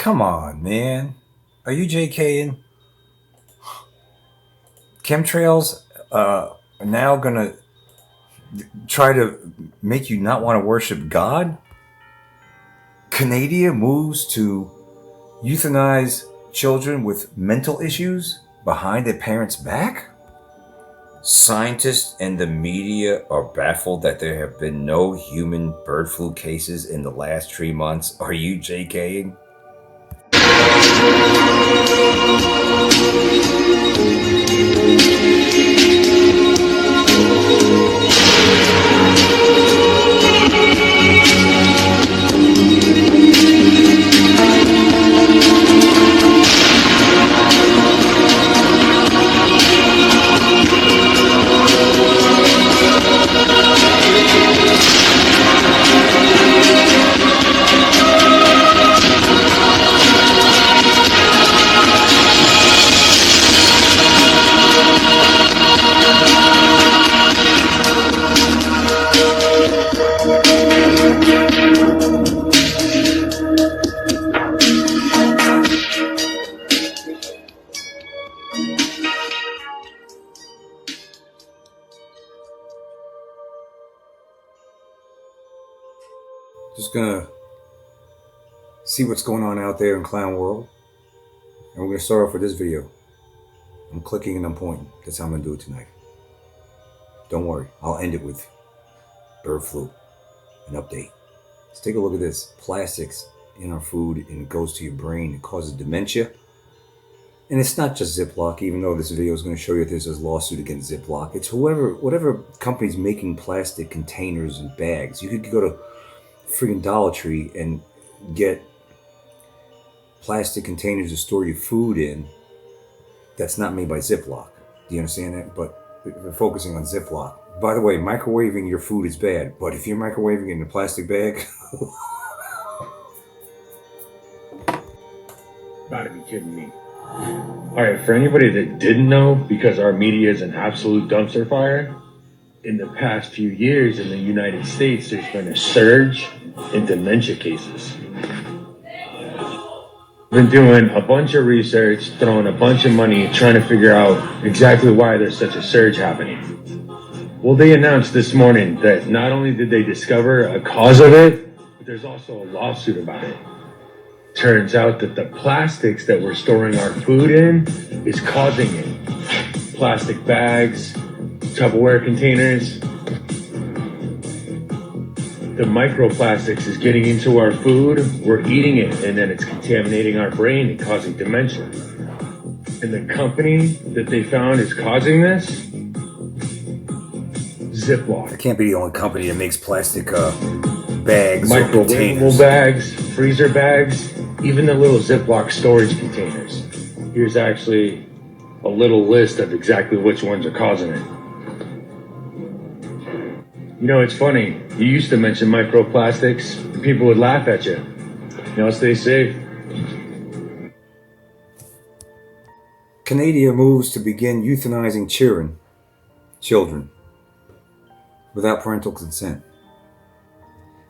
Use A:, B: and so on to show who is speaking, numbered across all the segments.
A: Come on, man. Are you JKing? Chemtrails are now gonna try to make you not want to worship God? Canada moves to euthanize children with mental issues behind their parents' back? Scientists and the media are baffled that there have been no human bird flu cases in the last 3 months. Are you JKing? Just gonna see what's going on out there in clown world, and we're gonna start off with this video. I'm clicking and I'm pointing. That's how I'm gonna do it tonight. Don't worry, I'll end it with bird flu, an update. Let's take a look at this. Plastics in our food, and it goes to your brain. It causes dementia. And it's not just Ziploc, even though this video is going to show you there's a lawsuit against Ziploc. It's whatever company's making plastic containers and bags. You could go to friggin' Dollar Tree and get plastic containers to store your food in that's not made by Ziploc. Do you understand that? But we're focusing on Ziploc. By the way, microwaving your food is bad, but if you're microwaving it in a plastic bag...
B: Gotta be kidding me. Alright, for anybody that didn't know, because our media is an absolute dumpster fire, in the past few years in the United States, there's been a surge in dementia cases. Been doing a bunch of research, throwing a bunch of money, trying to figure out exactly why there's such a surge happening. Well, they announced this morning that not only did they discover a cause of it, but there's also a lawsuit about it. Turns out that the plastics that we're storing our food in is causing it. Plastic bags, Tupperware containers. The microplastics is getting into our food, we're eating it, and then it's contaminating our brain and causing dementia. And the company that they found is causing this? Ziploc.
A: It can't be the only company that makes plastic bags or
B: Microwavable
A: containers.
B: bags, freezer bags, even the little Ziploc storage containers. Here's actually a little list of exactly which ones are causing it. You know, it's funny. You used to mention microplastics, and people would laugh at you. Now stay safe.
A: Canada moves to begin euthanizing children without parental consent.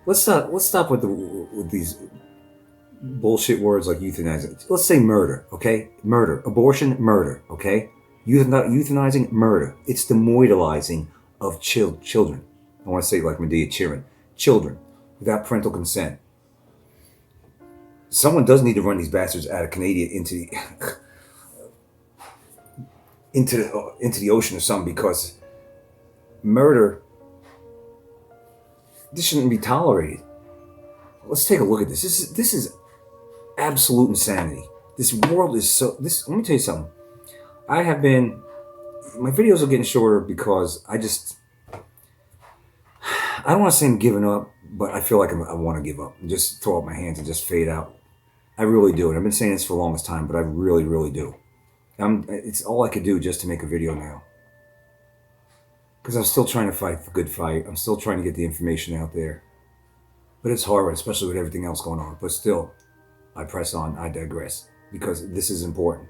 A: Let's stop with these bullshit words like euthanizing. Let's say murder, okay? Murder, abortion, murder, okay? Euthanizing, murder. It's the mortalizing of children. I want to say it like Medea Chirin. Children without parental consent. Someone does need to run these bastards out of Canada into the ocean or something, because murder, this shouldn't be tolerated. Let's take a look at this. This is absolute insanity. This world is so... Let me tell you something. My videos are getting shorter because I don't want to say I'm giving up, but I feel like I want to give up and just throw up my hands and just fade out. I really do. And I've been saying this for the longest time, but I really, really do. It's all I could do just to make a video now. Because I'm still trying to fight the good fight. I'm still trying to get the information out there. But it's hard, especially with everything else going on. But still, I press on. I digress. Because this is important.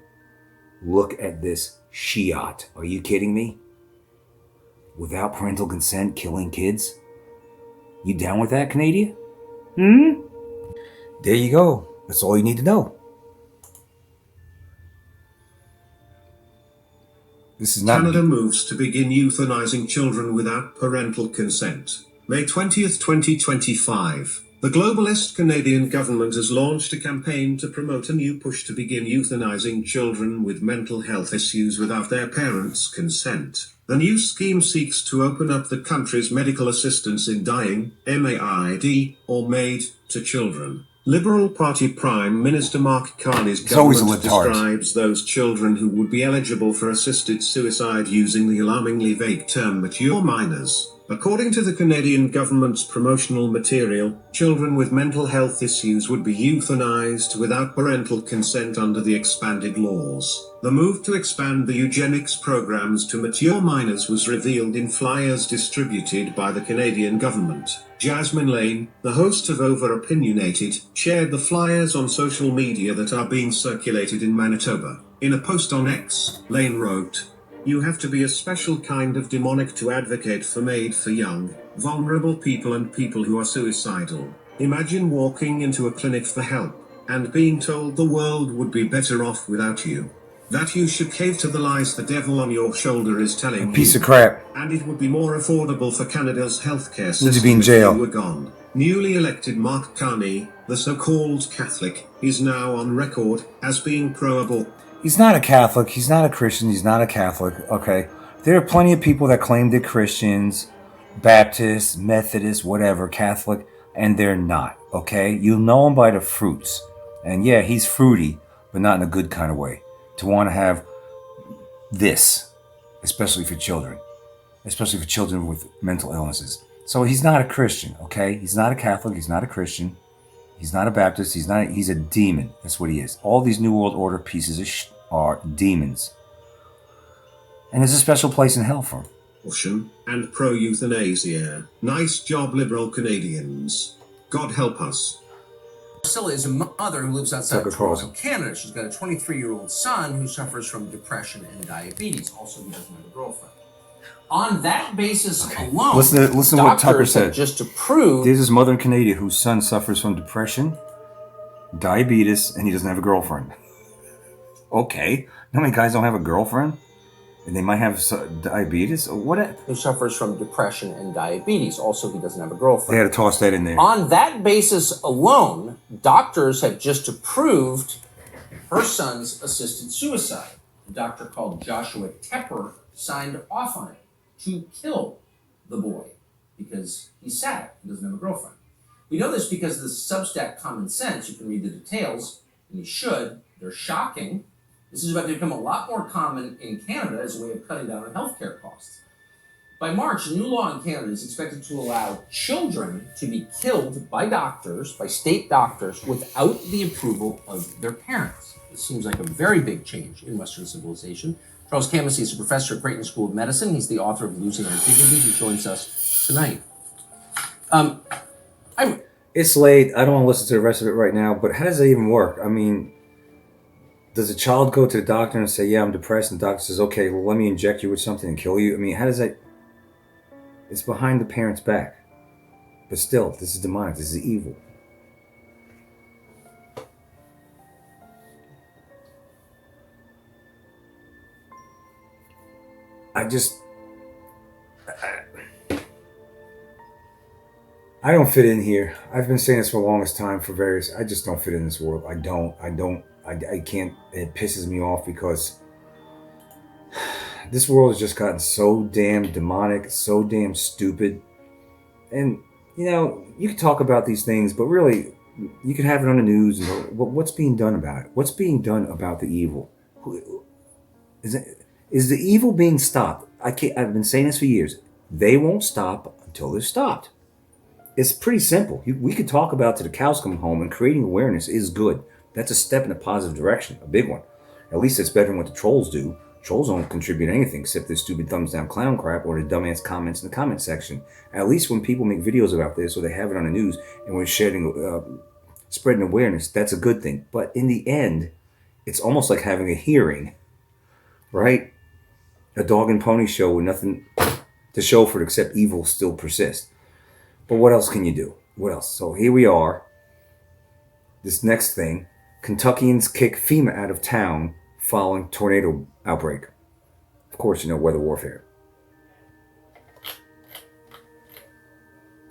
A: Look at this shiat. Are you kidding me? Without parental consent, killing kids? You down with that, Canada? There you go. That's all you need to know. This is not...
C: Canada moves to begin euthanizing children without parental consent. May 20th, 2025. The globalist Canadian government has launched a campaign to promote a new push to begin euthanizing children with mental health issues without their parents' consent. The new scheme seeks to open up the country's medical assistance in dying, MAID, or MAID, to children. Liberal Party Prime Minister Mark Carney's government describes those children who would be eligible for assisted suicide using the alarmingly vague term mature minors. According to the Canadian government's promotional material, children with mental health issues would be euthanized without parental consent under the expanded laws. The move to expand the eugenics programs to mature minors was revealed in flyers distributed by the Canadian government. Jasmine Lane, the host of Over Opinionated, shared the flyers on social media that are being circulated in Manitoba. In a post on X, Lane wrote, "You have to be a special kind of demonic to advocate for MAID for young, vulnerable people and people who are suicidal. Imagine walking into a clinic for help, and being told the world would be better off without you. That you should cave to the lies the devil on your shoulder is telling you.
A: Piece of crap.
C: And it would be more affordable for Canada's healthcare
A: Need to be
C: system
A: in
C: if
A: jail.
C: you were gone." Newly elected Mark Carney, the so-called Catholic, is now on record as being pro-abortion.
A: He's not a Catholic. He's not a Christian. He's not a Catholic. Okay. There are plenty of people that claim they're Christians, Baptists, Methodists, whatever, Catholic, and they're not. Okay. You'll know them by the fruits. And yeah, he's fruity, but not in a good kind of way. To want to have this, especially for children, especially for children with mental illnesses. So he's not a Christian. Okay. He's not a Catholic. He's not a Christian. He's not a Baptist. He's a demon. That's what he is. All these New World Order pieces of are demons. And there's a special place in hell for
C: them. And pro-euthanasia. Nice job, liberal Canadians. God help us.
D: Priscilla is a mother who lives outside of Toronto, Canada. She's got a 23-year-old son who suffers from depression and diabetes. Also, he doesn't have a girlfriend. On that basis alone,
A: listen to what Tucker said.
D: Just to prove
A: there's this mother in Canada whose son suffers from depression, diabetes, and he doesn't have a girlfriend. Okay, how many guys don't have a girlfriend, and they might have diabetes? What?
D: Who suffers from depression and diabetes? Also, he doesn't have a girlfriend.
A: They had to toss that in there.
D: On that basis alone, doctors have just approved her son's assisted suicide. A doctor called Joshua Tepper signed off on it to kill the boy because he's sad. He doesn't have a girlfriend. We know this because the Substack Common Sense, you can read the details, and you should. They're shocking. This is about to become a lot more common in Canada as a way of cutting down on healthcare costs. By March, a new law in Canada is expected to allow children to be killed by doctors, by state doctors, without the approval of their parents. It seems like a very big change in Western civilization. Charles Camus is a professor at Creighton School of Medicine. He's the author of Losing Our Dignity. He joins us tonight.
A: It's late. I don't want to listen to the rest of it right now, but how does that even work? I mean, does a child go to the doctor and say, yeah, I'm depressed, and the doctor says, okay, well, let me inject you with something and kill you? I mean, how does that... It's behind the parent's back. But still, this is demonic. This is evil. I don't fit in here. I've been saying this for the longest time for various... I just don't fit in this world. I can't... It pisses me off because this world has just gotten so damn demonic, so damn stupid. And, you know, you can talk about these things, but really, you can have it on the news. And what's being done about it? What's being done about the evil? Is the evil being stopped? I've been saying this for years. They won't stop until they're stopped. It's pretty simple. We could talk about till the cows come home, and creating awareness is good. That's a step in a positive direction, a big one. At least it's better than what the trolls do. Trolls don't contribute anything except their stupid thumbs down clown crap or the dumbass comments in the comment section. At least when people make videos about this or they have it on the news and we're spreading awareness, that's a good thing. But in the end, it's almost like having a hearing, right? A dog and pony show with nothing to show for it except evil still persists. But what else can you do? What else? So here we are. This next thing, Kentuckians kick FEMA out of town following tornado outbreak. Of course, you know, weather warfare.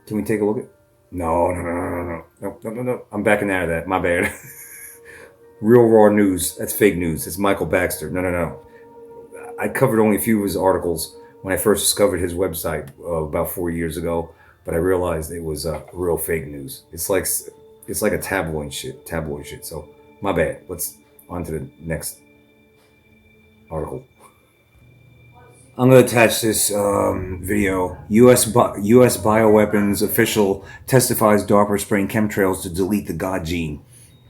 A: Can we take a look at? No. I'm backing out of that. My bad. Real raw news. That's fake news. It's Michael Baxter. No. I covered only a few of his articles when I first discovered his website about 4 years ago, but I realized it was real fake news. It's like a tabloid shit. So my bad. Let's on to the next article. I'm going to attach this video. U.S. bioweapons official testifies DARPA spraying chemtrails to delete the God gene.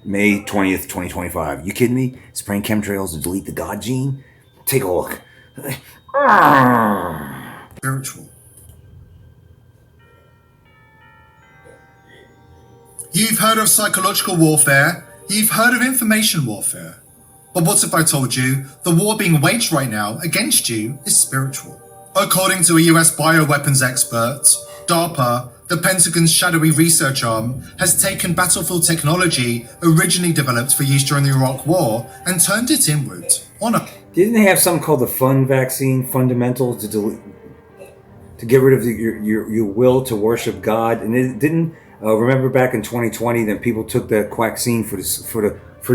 A: May 20th, 2025. You kidding me? Spraying chemtrails to delete the God gene? Take a look.
E: Spiritual. You've heard of psychological warfare. You've heard of information warfare. But what if I told you the war being waged right now against you is spiritual? According to a US bioweapons expert, DARPA, the Pentagon's shadowy research arm, has taken battlefield technology originally developed for use during the Iraq War and turned it inward on a...
A: Didn't they have something called the Fun vaccine, fundamentals, to get rid of your will to worship God? And it didn't remember back in 2020 that people took the vaccine for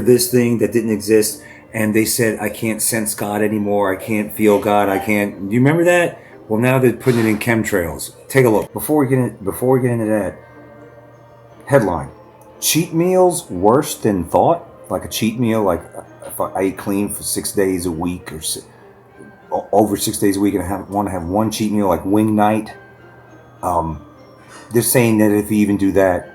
A: this thing that didn't exist, and they said, I can't sense God anymore, I can't feel God, I can't. Do you remember that? Well, now they're putting it in chemtrails. Take a look. Before we get into that, headline: cheat meals worse than thought. Like a cheat meal, like if I eat clean for 6 days a week or over 6 days a week, and I want to have one cheat meal, like wing night. They're saying that if you even do that,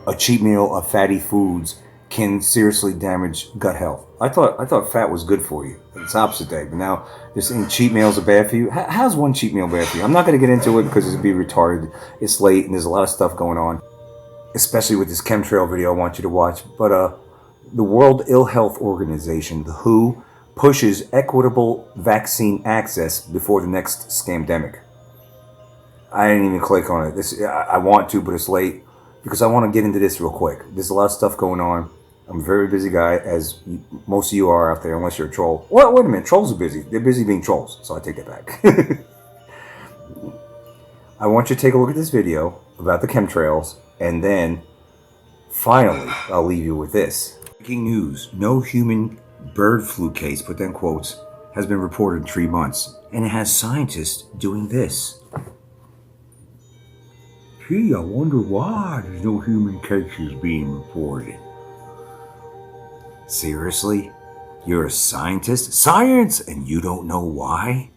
A: a cheat meal of fatty foods can seriously damage gut health. I thought fat was good for you. It's opposite day, but now they're saying cheat meals are bad for you. How's one cheat meal bad for you? I'm not going to get into it because it'd be retarded. It's late and there's a lot of stuff going on, especially with this chemtrail video I want you to watch. But the World Ill Health Organization, the WHO, pushes equitable vaccine access before the next scamdemic. I didn't even click on it. I want to, but it's late because I want to get into this real quick. There's a lot of stuff going on. I'm a very busy guy, as most of you are out there, unless you're a troll. Wait a minute. Trolls are busy. They're busy being trolls, so I take that back. I want you to take a look at this video about the chemtrails, and then finally, I'll leave you with this. Breaking news: no human bird flu case, put that in quotes, has been reported in 3 months, and it has scientists doing this. Gee, I wonder why there's no human cases being reported. Seriously? You're a scientist? Science! And you don't know why?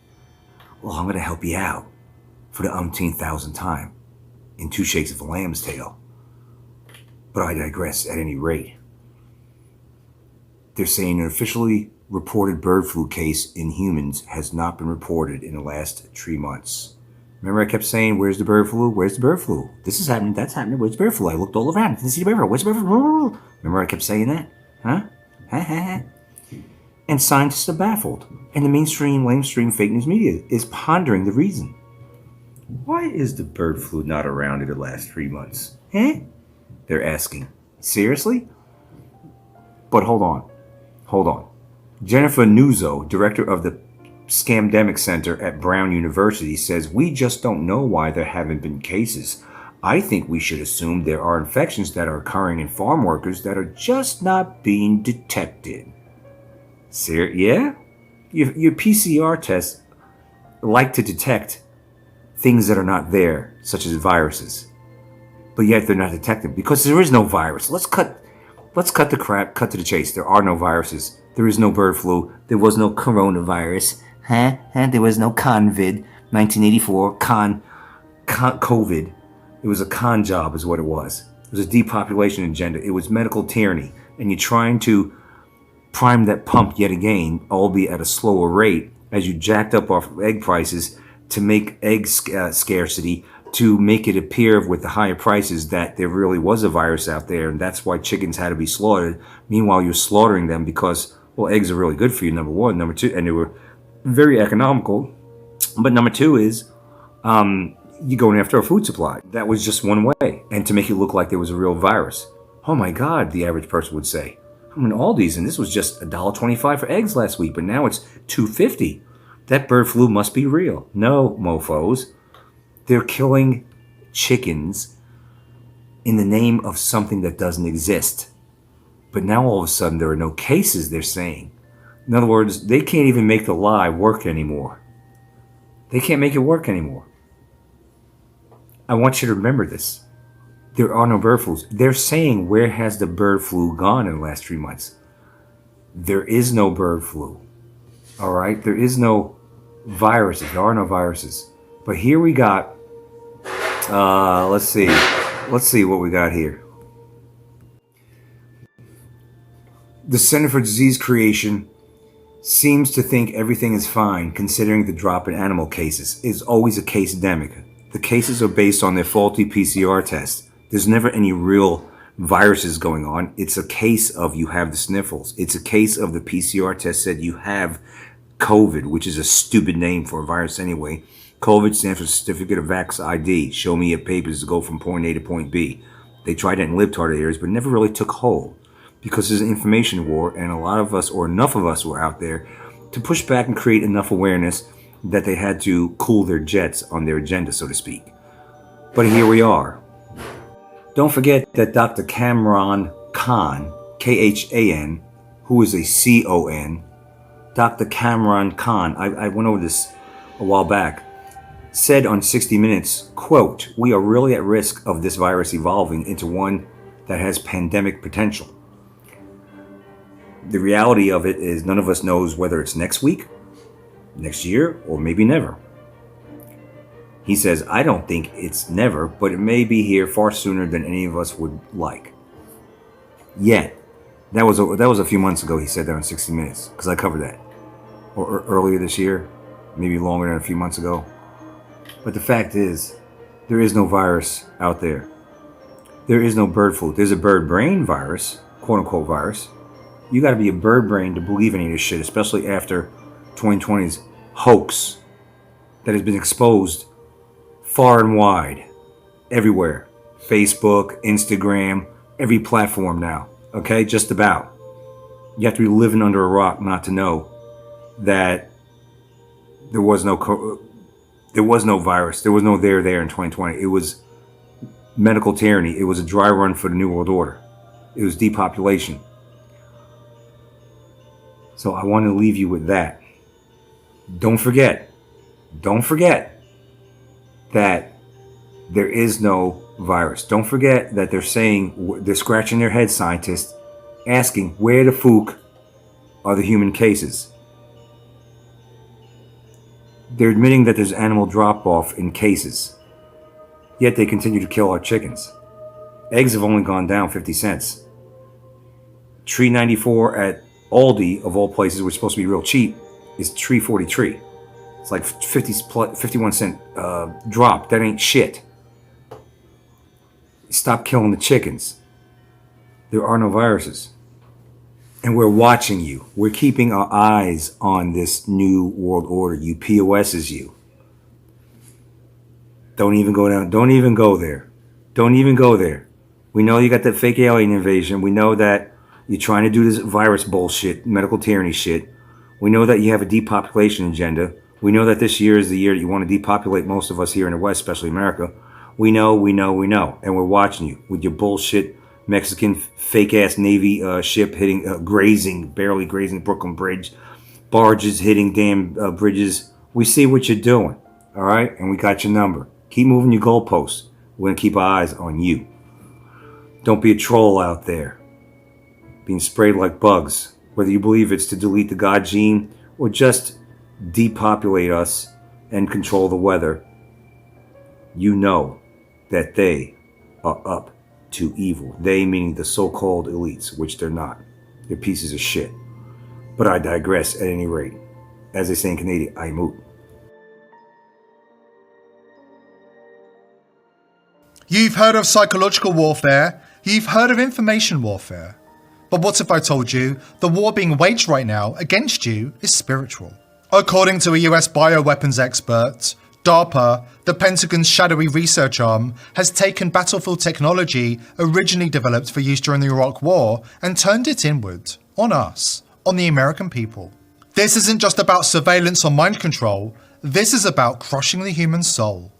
A: Well, I'm going to help you out for the umpteenth thousandth time in 2 shakes of a lamb's tail. But I digress at any rate. They're saying an officially reported bird flu case in humans has not been reported in the last 3 months. Remember I kept saying, where's the bird flu? Where's the bird flu? This is happening, that's happening, where's the bird flu? I looked all around, didn't see the bird flu. Where's the bird flu? Remember I kept saying that? Huh? And scientists are baffled. And the mainstream, lamestream fake news media is pondering the reason. Why is the bird flu not around in the last 3 months? They're asking. Seriously? But hold on. Jennifer Nuzzo, director of the Scamdemic Center at Brown University, says, we just don't know why there haven't been cases. I think we should assume there are infections that are occurring in farm workers that are just not being detected. Yeah? Your PCR tests like to detect things that are not there, such as viruses. But yet they're not detected because there is no virus. Let's cut the crap, cut to the chase. There are no viruses. There is no bird flu. There was no coronavirus. There was no COVID. 1984, COVID. It was a con job is what it was. It was a depopulation agenda. It was medical tyranny. And you're trying to prime that pump yet again, albeit at a slower rate, as you jacked up off egg prices to make egg scarcity, to make it appear with the higher prices that there really was a virus out there, and that's why chickens had to be slaughtered. Meanwhile, you're slaughtering them because, well, eggs are really good for you, number one. Number two, and they were very economical. But number two is, you're going after our food supply. That was just one way. And to make it look like there was a real virus. Oh my God, the average person would say. I'm in Aldi's and this was just $1.25 for eggs last week, but now it's $2.50. That bird flu must be real. No, mofos. They're killing chickens in the name of something that doesn't exist. But now all of a sudden there are no cases, they're saying. In other words, they can't even make the lie work anymore. They can't make it work anymore. I want you to remember this. There are no bird flus. They're saying, where has the bird flu gone in the last 3 months? There is no bird flu. All right? There is no viruses. There are no viruses. But here we got, let's see what we got here. The Center for Disease Creation seems to think everything is fine considering the drop in animal cases. It's always a case-demic. The cases are based on their faulty PCR test. There's never any real viruses going on. It's a case of you have the sniffles. It's a case of the PCR test said you have COVID, which is a stupid name for a virus anyway. COVID stands for Certificate of Vax ID. Show me your papers to go from point A to point B. They tried it in libtard areas, but never really took hold. Because there's an information war, and a lot of us, or enough of us, were out there to push back and create enough awareness that they had to cool their jets on their agenda, so to speak. But here we are. Don't forget that Dr. Cameron Khan, Khan, who is a CON, Dr. Cameron Khan, I went over this a while back, said on 60 Minutes, quote, "We are really at risk of this virus evolving into one that has pandemic potential. The reality of it is none of us knows whether it's next week, next year, or maybe never." He says, "I don't think it's never, but it may be here far sooner than any of us would like." Yet, that was a few months ago he said that on 60 Minutes, because I covered that. Or earlier this year, maybe longer than a few months ago. But the fact is, there is no virus out there. There is no bird flu. There's a bird brain virus, quote-unquote virus. You got to be a bird brain to believe any of this shit, especially after 2020's hoax that has been exposed far and wide, everywhere. Facebook, Instagram, every platform now. Okay, just about. You have to be living under a rock not to know that there was no virus. There was no there in 2020. It was medical tyranny. It was a dry run for the New World Order. It was depopulation. So I want to leave you with that. Don't forget that there is no virus. Don't forget that they're scratching their heads, scientists, asking where the fook are the human cases. They're admitting that there's animal drop-off in cases, yet they continue to kill our chickens. Eggs have only gone down 50 cents. $3.94 at Aldi, of all places, which is supposed to be real cheap, is $3.43. It's like 51 cent drop. That ain't shit. Stop killing the chickens. There are no viruses. And we're watching you. We're keeping our eyes on this new world order. You POSs you. Don't even go down. Don't even go there. Don't even go there. We know you got that fake alien invasion. We know that you're trying to do this virus bullshit, medical tyranny shit. We know that you have a depopulation agenda. We know that this year is the year that you want to depopulate most of us here in the West, especially America. We know. And we're watching you with your bullshit Mexican fake-ass Navy ship barely grazing Brooklyn Bridge. Barges hitting damn bridges. We see what you're doing, all right? And we got your number. Keep moving your goalposts. We're going to keep our eyes on you. Don't be a troll out there, being sprayed like bugs, whether you believe it's to delete the God gene or just depopulate us and control the weather. You know that they are up to evil. They meaning the so-called elites, which they're not. They're pieces of shit. But I digress at any rate. As they say in Canadian, I moot.
E: You've heard of psychological warfare. You've heard of information warfare. But what if I told you the war being waged right now against you is spiritual? According to a US bioweapons expert, DARPA, the Pentagon's shadowy research arm, has taken battlefield technology originally developed for use during the Iraq War and turned it inward, on us, on the American people. This isn't just about surveillance or mind control, this is about crushing the human soul.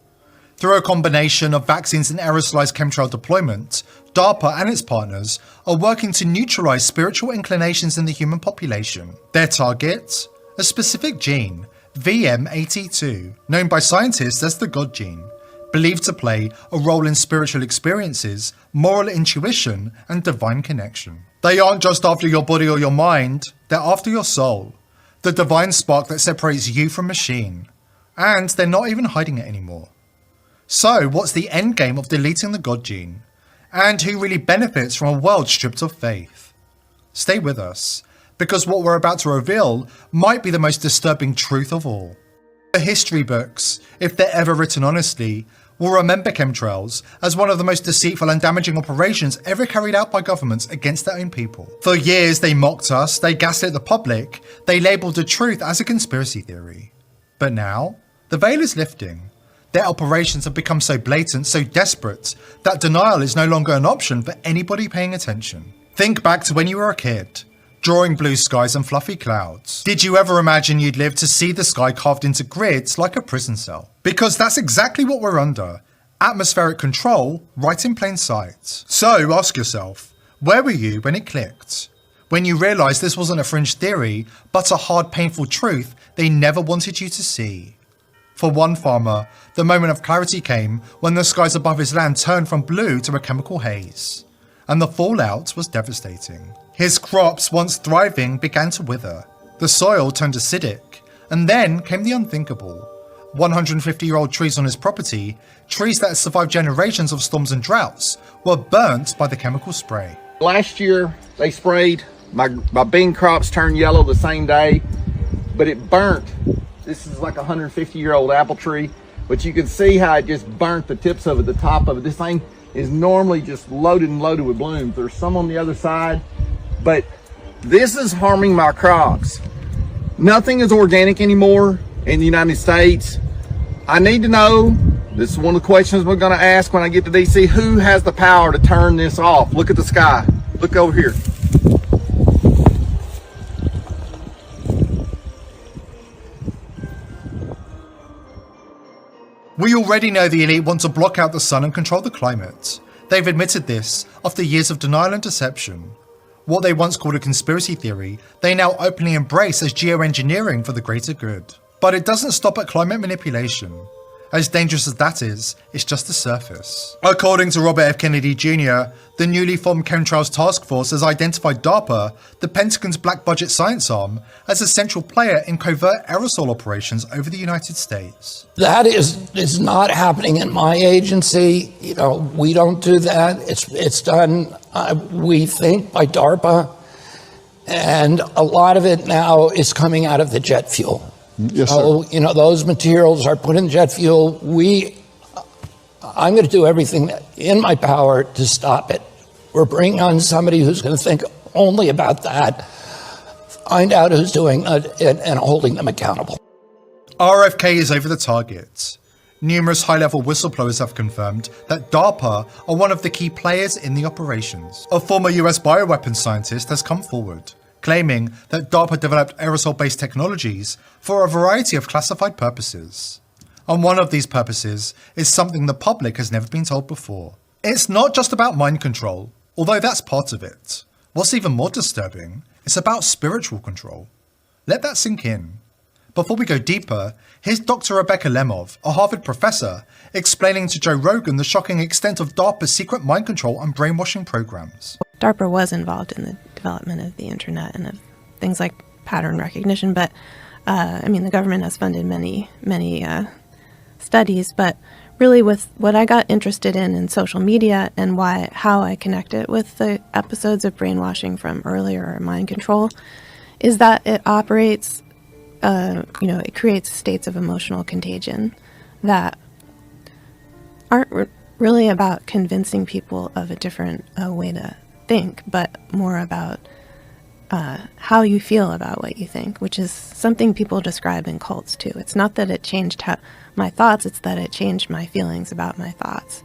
E: Through a combination of vaccines and aerosolized chemtrail deployment, DARPA and its partners are working to neutralize spiritual inclinations in the human population. Their target? A specific gene, VM82, known by scientists as the God gene, believed to play a role in spiritual experiences, moral intuition, and divine connection. They aren't just after your body or your mind, they're after your soul, the divine spark that separates you from machine. And they're not even hiding it anymore. So, what's the end game of deleting the God gene? And who really benefits from a world stripped of faith? Stay with us, because what we're about to reveal might be the most disturbing truth of all. The history books, if they're ever written honestly, will remember chemtrails as one of the most deceitful and damaging operations ever carried out by governments against their own people. For years they mocked us, they gaslit the public, they labelled the truth as a conspiracy theory. But now, the veil is lifting. Their operations have become so blatant, so desperate, that denial is no longer an option for anybody paying attention. Think back to when you were a kid, drawing blue skies and fluffy clouds. Did you ever imagine you'd live to see the sky carved into grids like a prison cell? Because that's exactly what we're under. Atmospheric control right in plain sight. So ask yourself, where were you when it clicked? When you realised this wasn't a fringe theory, but a hard, painful truth they never wanted you to see. For one farmer, the moment of clarity came when the skies above his land turned from blue to a chemical haze, and the fallout was devastating. His crops, once thriving, began to wither. The soil turned acidic, and then came the unthinkable. 150-year-old trees on his property, trees that had survived generations of storms and droughts, were burnt by the chemical spray.
F: Last year, they sprayed, my bean crops turned yellow the same day, but it burnt. This is like a 150-year-old apple tree, but you can see how it just burnt the tips of it, the top of it. This thing is normally just loaded and loaded with blooms. There's some on the other side, but this is harming my crops. Nothing is organic anymore in the United States. I need to know, this is one of the questions we're gonna ask when I get to DC, who has the power to turn this off? Look at the sky, look over here.
E: We already know the elite want to block out the sun and control the climate. They've admitted this after years of denial and deception. What they once called a conspiracy theory, they now openly embrace as geoengineering for the greater good. But it doesn't stop at climate manipulation. As dangerous as that is, it's just the surface. According to Robert F. Kennedy Jr., the newly formed Chemtrails Task Force has identified DARPA, the Pentagon's black budget science arm, as a central player in covert aerosol operations over the United States.
G: That is not happening in my agency. You know, we don't do that. It's done, we think, by DARPA, and a lot of it now is coming out of the jet fuel.
H: Yes,
G: so,
H: sir.
G: you know, those materials are put in jet fuel. I'm going to do everything in my power to stop it. We're bringing on somebody who's going to think only about that, find out who's doing it, and holding them accountable.
E: RFK is over the target. Numerous high-level whistleblowers have confirmed that DARPA are one of the key players in the operations. A former US bioweapons scientist has come forward, claiming that DARPA developed aerosol-based technologies for a variety of classified purposes. And one of these purposes is something the public has never been told before. It's not just about mind control, although that's part of it. What's even more disturbing, it's about spiritual control. Let that sink in. Before we go deeper, here's Dr. Rebecca Lemov, a Harvard professor, explaining to Joe Rogan the shocking extent of DARPA's secret mind control and brainwashing programs.
I: DARPA was involved in the development of the internet and of things like pattern recognition, but the government has funded many studies, but really with what I got interested in social media and how I connect it with the episodes of brainwashing from earlier, mind control, is that it operates, it creates states of emotional contagion that aren't really about convincing people of a different way to think, but more about how you feel about what you think, which is something people describe in cults too. It's not that it changed my thoughts, it's that it changed my feelings about my thoughts.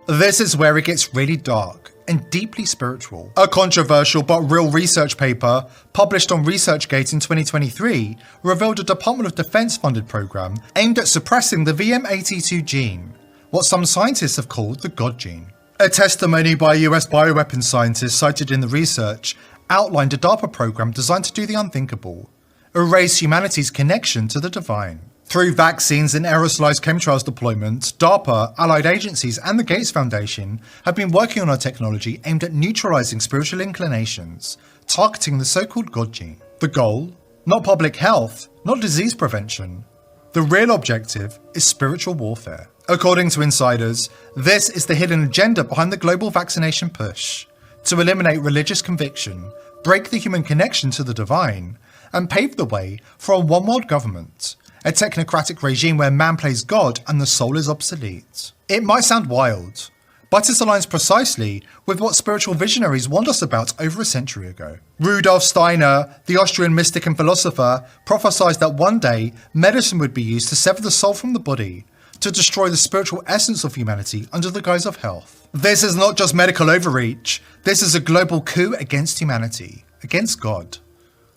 E: This is where it gets really dark and deeply spiritual. A controversial but real research paper published on ResearchGate in 2023 revealed a Department of Defense funded program aimed at suppressing the VM82 gene, what some scientists have called the God gene. A testimony by a US bioweapons scientist cited in the research outlined a DARPA program designed to do the unthinkable, erase humanity's connection to the divine. Through vaccines and aerosolized chemtrails deployment, DARPA, allied agencies and the Gates Foundation have been working on a technology aimed at neutralizing spiritual inclinations, targeting the so-called God gene. The goal? Not public health, not disease prevention. The real objective is spiritual warfare. According to insiders, this is the hidden agenda behind the global vaccination push, to eliminate religious conviction, break the human connection to the divine, and pave the way for a one-world government, a technocratic regime where man plays God and the soul is obsolete. It might sound wild, but it aligns precisely with what spiritual visionaries warned us about over a century ago. Rudolf Steiner, the Austrian mystic and philosopher, prophesied that one day medicine would be used to sever the soul from the body, to destroy the spiritual essence of humanity under the guise of health. This is not just medical overreach, this is a global coup against humanity, against God.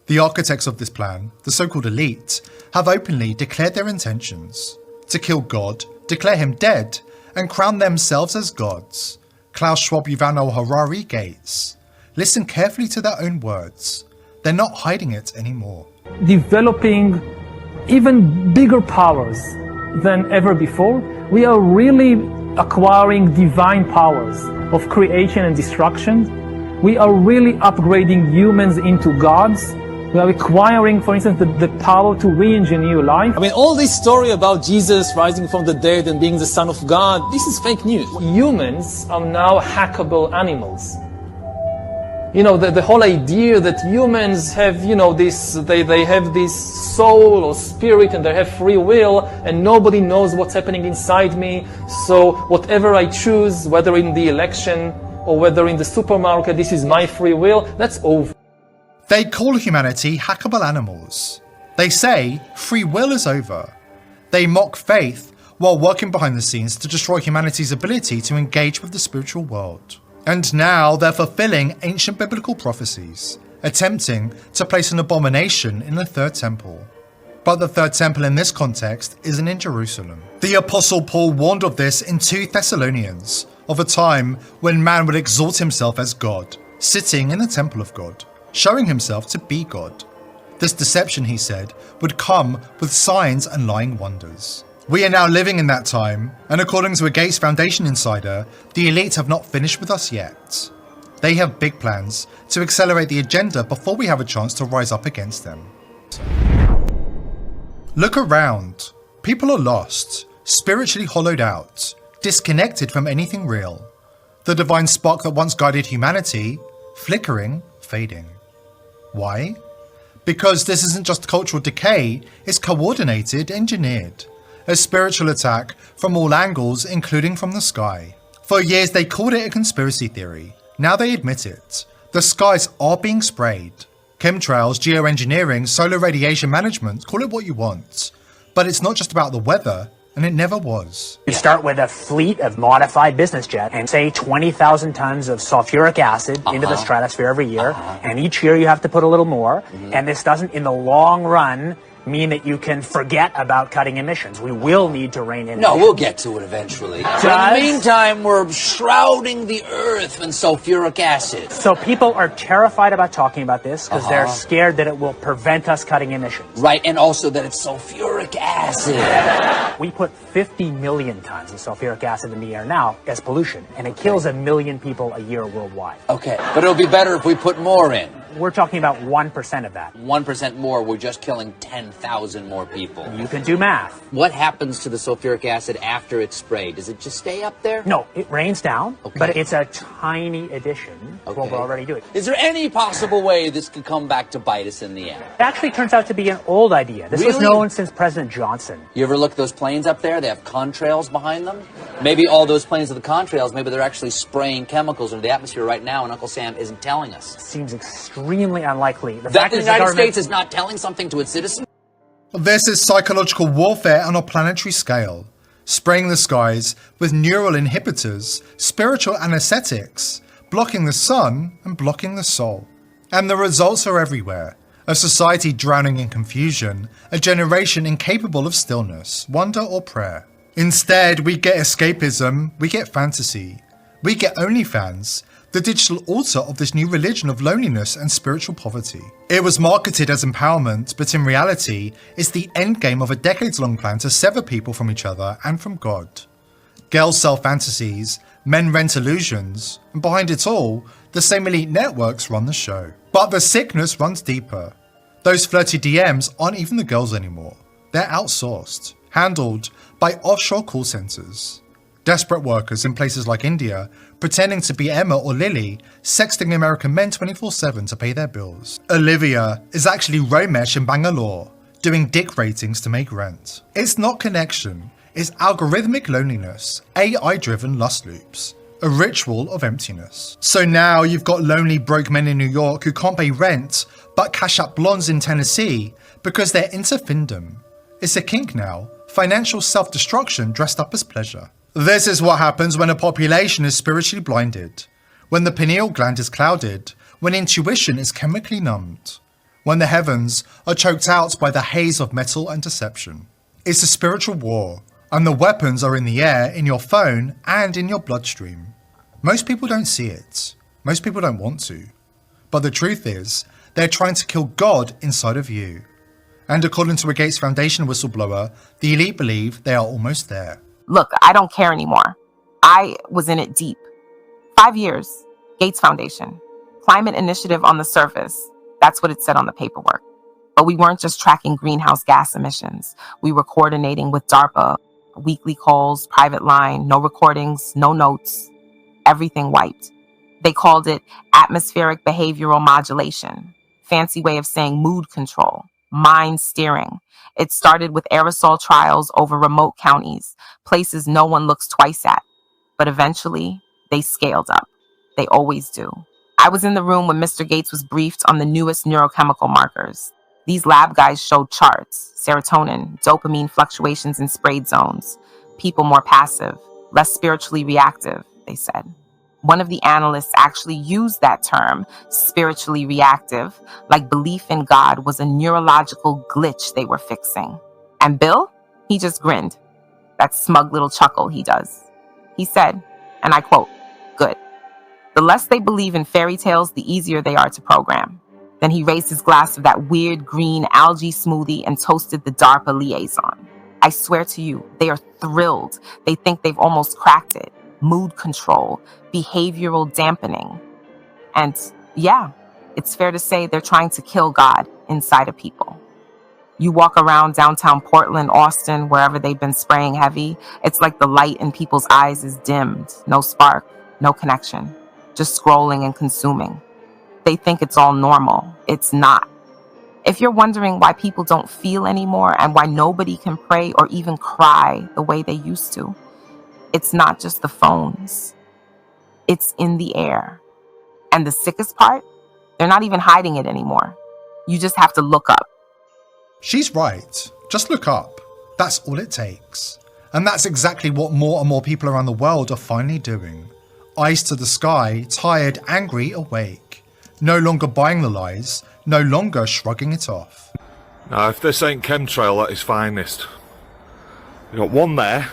E: The architects of this plan, the so-called elite, have openly declared their intentions to kill God, declare him dead, and crown themselves as gods. Klaus Schwab, Yuval Harari, Gates. Listen carefully to their own words. They're not hiding it anymore.
H: Developing even bigger powers than ever before. We are really acquiring divine powers of creation and destruction. We are really upgrading humans into gods. We are acquiring, for instance, the power to re-engineer life.
J: I mean, all this story about Jesus rising from the dead and being the Son of God, this is fake news.
H: Humans are now hackable animals. You know, the whole idea that humans have, you know, they have this soul or spirit and they have free will and nobody knows what's happening inside me. So whatever I choose, whether in the election or whether in the supermarket, this is my free will, that's over.
E: They call humanity hackable animals. They say free will is over. They mock faith while working behind the scenes to destroy humanity's ability to engage with the spiritual world. And now they're fulfilling ancient biblical prophecies, attempting to place an abomination in the third temple. But the third temple in this context isn't in Jerusalem. The Apostle Paul warned of this in 2 Thessalonians, of a time when man would exalt himself as God, sitting in the temple of God, showing himself to be God. This deception, he said, would come with signs and lying wonders. We are now living in that time, and according to a Gates Foundation insider, the elite have not finished with us yet. They have big plans to accelerate the agenda before we have a chance to rise up against them. Look around. People are lost, spiritually hollowed out, disconnected from anything real. The divine spark that once guided humanity, flickering, fading. Why? Because this isn't just cultural decay, it's coordinated, engineered. A spiritual attack from all angles, including from the sky. For years they called it a conspiracy theory. Now they admit it. The skies are being sprayed. Chemtrails, geoengineering, solar radiation management, call it what you want. But it's not just about the weather, and it never was.
K: You start with a fleet of modified business jets and say 20,000 tons of sulfuric acid into the stratosphere every year. And each year you have to put a little more. And this doesn't, in the long run, mean that you can forget about cutting emissions. We will need to rein in.
L: No, we'll get to it eventually. But in the meantime, we're shrouding the earth in sulfuric acid.
K: So people are terrified about talking about this because they're scared that it will prevent us cutting emissions.
L: Right, and also that it's sulfuric acid.
K: We put 50 million tons of sulfuric acid in the air now as pollution, and it kills 1 million people a year worldwide.
L: Okay, but it'll be better if we put more in.
K: We're talking about 1% of that.
L: 1% more, we're just killing 10,000 more people.
K: You can do math.
L: What happens to the sulfuric acid after it's sprayed? Does it just stay up there?
K: No, it rains down, but it's a tiny addition to what we're already doing.
L: Is there any possible way this could come back to bite us in the end?
K: It actually turns out to be an old idea. This was known since President Johnson.
L: You ever look at those planes up there? They have contrails behind them. Maybe all those planes of the contrails, maybe they're actually spraying chemicals into the atmosphere right now, and Uncle Sam isn't telling us.
K: Seems extremely unlikely.
L: That the United States is not telling something to its citizens?
E: This is psychological warfare on a planetary scale, spraying the skies with neural inhibitors, spiritual anesthetics, blocking the sun and blocking the soul. And the results are everywhere. A society drowning in confusion, a generation incapable of stillness, wonder or prayer. Instead, we get escapism, we get fantasy, we get OnlyFans, the digital altar of this new religion of loneliness and spiritual poverty. It was marketed as empowerment, but in reality, it's the endgame of a decades-long plan to sever people from each other and from God. Girls sell fantasies, men rent illusions, and behind it all, the same elite networks run the show. But the sickness runs deeper. Those flirty DMs aren't even the girls anymore. They're outsourced, handled by offshore call centers. Desperate workers in places like India, pretending to be Emma or Lily, sexting American men 24/7 to pay their bills. Olivia is actually Romesh in Bangalore, doing dick ratings to make rent. It's not connection, it's algorithmic loneliness, AI-driven lust loops, a ritual of emptiness. So now you've got lonely broke men in New York who can't pay rent, but cash up blondes in Tennessee because they're into findom. It's a kink now, financial self-destruction dressed up as pleasure. This is what happens when a population is spiritually blinded, when the pineal gland is clouded, when intuition is chemically numbed, when the heavens are choked out by the haze of metal and deception. It's a spiritual war, and the weapons are in the air, in your phone, and in your bloodstream. Most people don't see it. Most people don't want to. But the truth is, they're trying to kill God inside of you. And according to a Gates Foundation whistleblower, the elite believe they are almost there.
M: Look, I don't care anymore. I was in it deep. 5 years, Gates Foundation, climate initiative on the surface. That's what it said on the paperwork. But we weren't just tracking greenhouse gas emissions. We were coordinating with DARPA, weekly calls, private line, no recordings, no notes, everything wiped. They called it atmospheric behavioral modulation, fancy way of saying mood control, mind steering. It started with aerosol trials over remote counties, places no one looks twice at. But eventually, they scaled up. They always do. I was in the room when Mr. Gates was briefed on the newest neurochemical markers. These lab guys showed charts, serotonin, dopamine fluctuations in sprayed zones, people more passive, less spiritually reactive, they said. One of the analysts actually used that term, spiritually reactive, like belief in God was a neurological glitch they were fixing. And Bill, he just grinned. That smug little chuckle he does. He said, and I quote, "Good. The less they believe in fairy tales, the easier they are to program." Then he raised his glass of that weird green algae smoothie and toasted the DARPA liaison. I swear to you, they are thrilled. They think they've almost cracked it. Mood control, behavioral dampening. And yeah, it's fair to say they're trying to kill God inside of people. You walk around downtown Portland, Austin, wherever they've been spraying heavy, it's like the light in people's eyes is dimmed. No spark, no connection, just scrolling and consuming. They think it's all normal. It's not. If you're wondering why people don't feel anymore and why nobody can pray or even cry the way they used to, it's not just the phones. It's in the air. And the sickest part, they're not even hiding it anymore. You just have to look up.
E: She's right. Just look up. That's all it takes. And that's exactly what more and more people around the world are finally doing. Eyes to the sky, tired, angry, awake. No longer buying the lies, no longer shrugging it off.
N: Now, if this ain't chemtrail at its finest, you've got one there,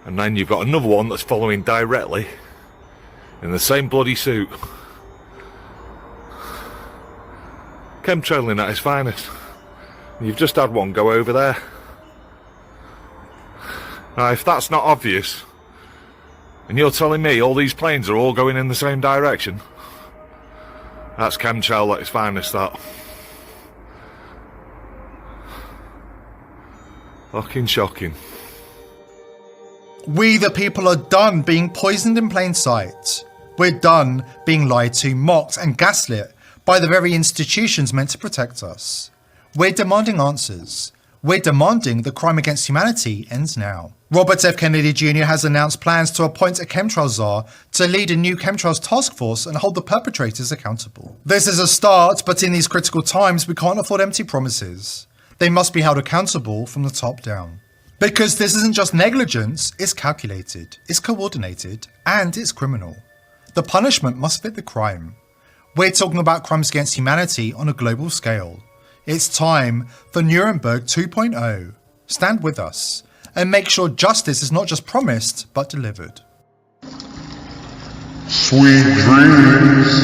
N: and then you've got another one that's following directly in the same bloody suit. Chemtrailing at its finest. You've just had one go over there. Now, if that's not obvious, and you're telling me all these planes are all going in the same direction, that's chemtrail at its finest, that. Fucking shocking.
E: We the people are done being poisoned in plain sight. We're done being lied to, mocked and gaslit by the very institutions meant to protect us. We're demanding answers. We're demanding the crime against humanity ends now. Robert F. Kennedy Jr. has announced plans to appoint a chemtrail czar to lead a new chemtrails task force and hold the perpetrators accountable. This is a start, but in these critical times, we can't afford empty promises. They must be held accountable from the top down. Because this isn't just negligence, it's calculated, it's coordinated, and it's criminal. The punishment must fit the crime. We're talking about crimes against humanity on a global scale. It's time for Nuremberg 2.0. Stand with us and make sure justice is not just promised, but delivered.
O: Sweet dreams.